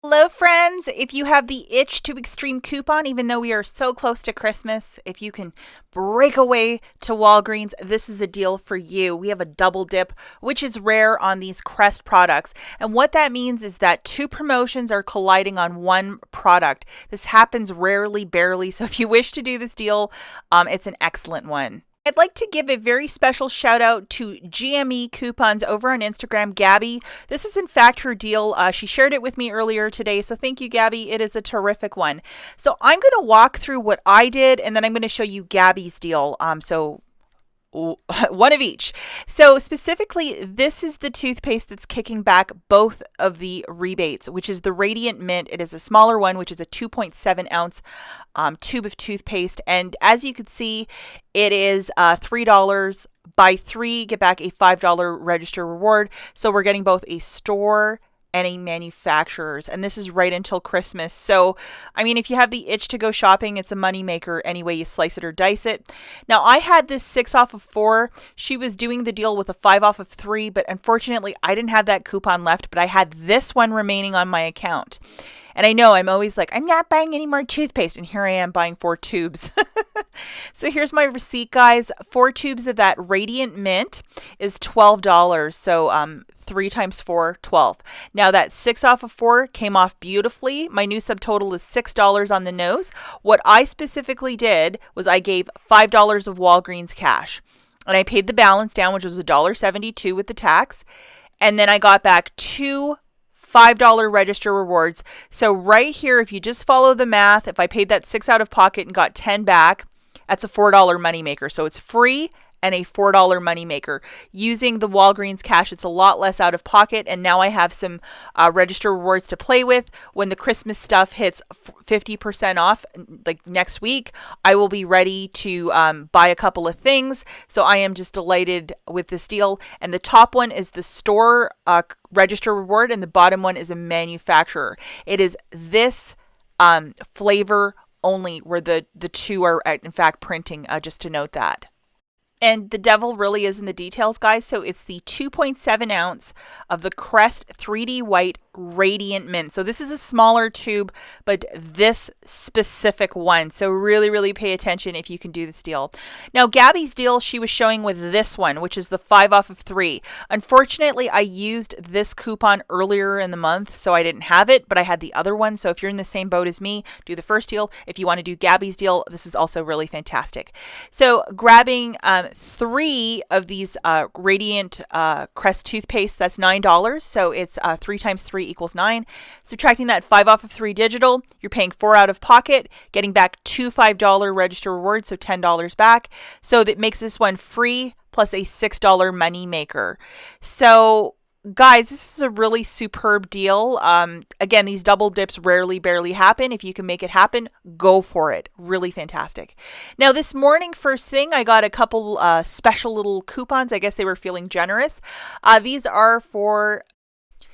Hello, friends. If you have the itch to extreme coupon, even though we are so close to Christmas, if you can break away to Walgreens, this is a deal for you. We have a double dip, which is rare on these Crest products. And what that means is that two promotions are colliding on one product. This happens rarely, barely. So if you wish to do this deal, it's an excellent one. I'd like to give a very special shout out to GME Coupons over on Instagram, Gabby. This is in fact her deal. She shared it with me earlier today. So thank you, Gabby. It is a terrific one. So I'm going to walk through what I did and then I'm going to show you Gabby's deal. So one of each. So specifically, this is the toothpaste that's kicking back both of the rebates, which is the Radiant Mint. It is a smaller one, which is a 2.7 ounce tube of toothpaste. And as you can see, it is $3. Buy three, get back a $5 register reward. So we're getting both a store and a manufacturer's, and this is right until Christmas. So I mean, if you have the itch to go shopping, it's a money maker any way you slice it or dice it. Now I had this 6 off of 4. She was doing the deal with a 5 off of 3, but unfortunately I didn't have that coupon left, but I had this one remaining on my account. And I know I'm always like, I'm not buying any more toothpaste, and here I am buying 4 tubes. So here's my receipt, guys. 4 tubes of that Radiant Mint is $12. So 3 times 4, 12. Now that 6 off of 4 came off beautifully. My new subtotal is $6 on the nose. What I specifically did was I gave $5 of Walgreens cash. And I paid the balance down, which was $1.72 with the tax. And then I got back 2 $5 register rewards. So right here, if you just follow the math, if I paid that 6 out of pocket and got 10 back, that's a $4 moneymaker. So it's free and a $4 moneymaker. Using the Walgreens cash, it's a lot less out of pocket. And now I have some register rewards to play with. When the Christmas stuff hits 50% off, like next week, I will be ready to buy a couple of things. So I am just delighted with this deal. And the top one is the store register reward, and the bottom one is a manufacturer. It is this flavor only where the two are in fact printing, just to note that. And the devil really is in the details, guys. So it's the 2.7 ounce of the Crest 3D White Radiant Mint. So this is a smaller tube, but this specific one. So really, really pay attention if you can do this deal. Now, Gabby's deal, she was showing with this one, which is the 5 off of 3. Unfortunately, I used this coupon earlier in the month, so I didn't have it, but I had the other one. So if you're in the same boat as me, do the first deal. If you want to do Gabby's deal, this is also really fantastic. So grabbing 3 of these Radiant Crest toothpaste, that's $9. So it's 3 times 3 equals 9. Subtracting that 5 off of 3 digital, you're paying 4 out of pocket, getting back 2 $5 register rewards, so $10 back. So that makes this one free plus a $6 money maker. So guys, this is a really superb deal. Again, these double dips rarely, barely happen. If you can make it happen, go for it. Really fantastic. Now, this morning, first thing, I got a couple special little coupons. I guess they were feeling generous. These are for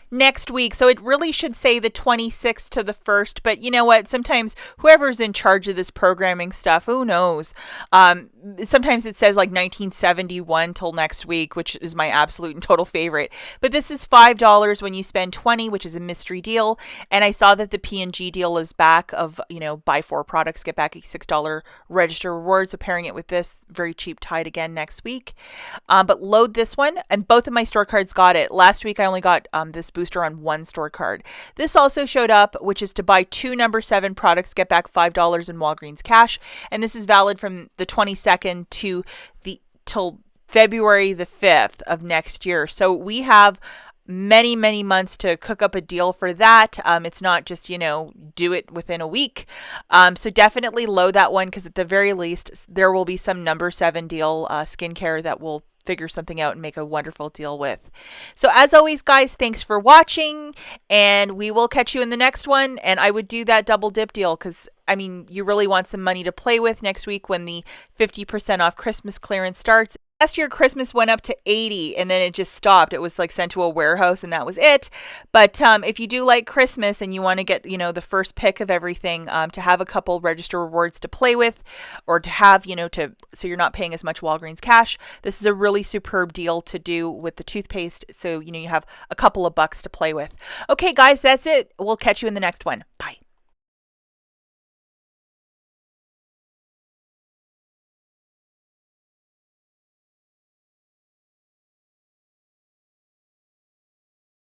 next week. So it really should say the 26th to the 1st, but you know what? Sometimes whoever's in charge of this programming stuff, who knows? Sometimes it says like 1971 till next week, which is my absolute and total favorite. But this is $5 when you spend 20, which is a mystery deal. And I saw that the P&G deal is back of, buy 4 products, get back a $6 register reward. So pairing it with this, very cheap Tide again next week. But load this one, and both of my store cards got it. Last week, I only got this booster on 1 store card. This also showed up, which is to buy 2 number 7 products, get back $5 in Walgreens cash. And this is valid from the 22nd to till February the 5th of next year. So we have many, many months to cook up a deal for that. It's not just, do it within a week. So definitely load that one, because at the very least, there will be some number 7 deal skincare that will figure something out and make a wonderful deal with. So as always, guys, thanks for watching, and we will catch you in the next one. And I would do that double dip deal, because you really want some money to play with next week when the 50% off Christmas clearance starts. Last year Christmas went up to 80 and then it just stopped. It was like sent to a warehouse and that was it. But if you do like Christmas and you want to get, the first pick of everything, to have a couple register rewards to play with, or to have, so you're not paying as much Walgreens cash, this is a really superb deal to do with the toothpaste. So, you have a couple of bucks to play with. Okay, guys, that's it. We'll catch you in the next one. Bye.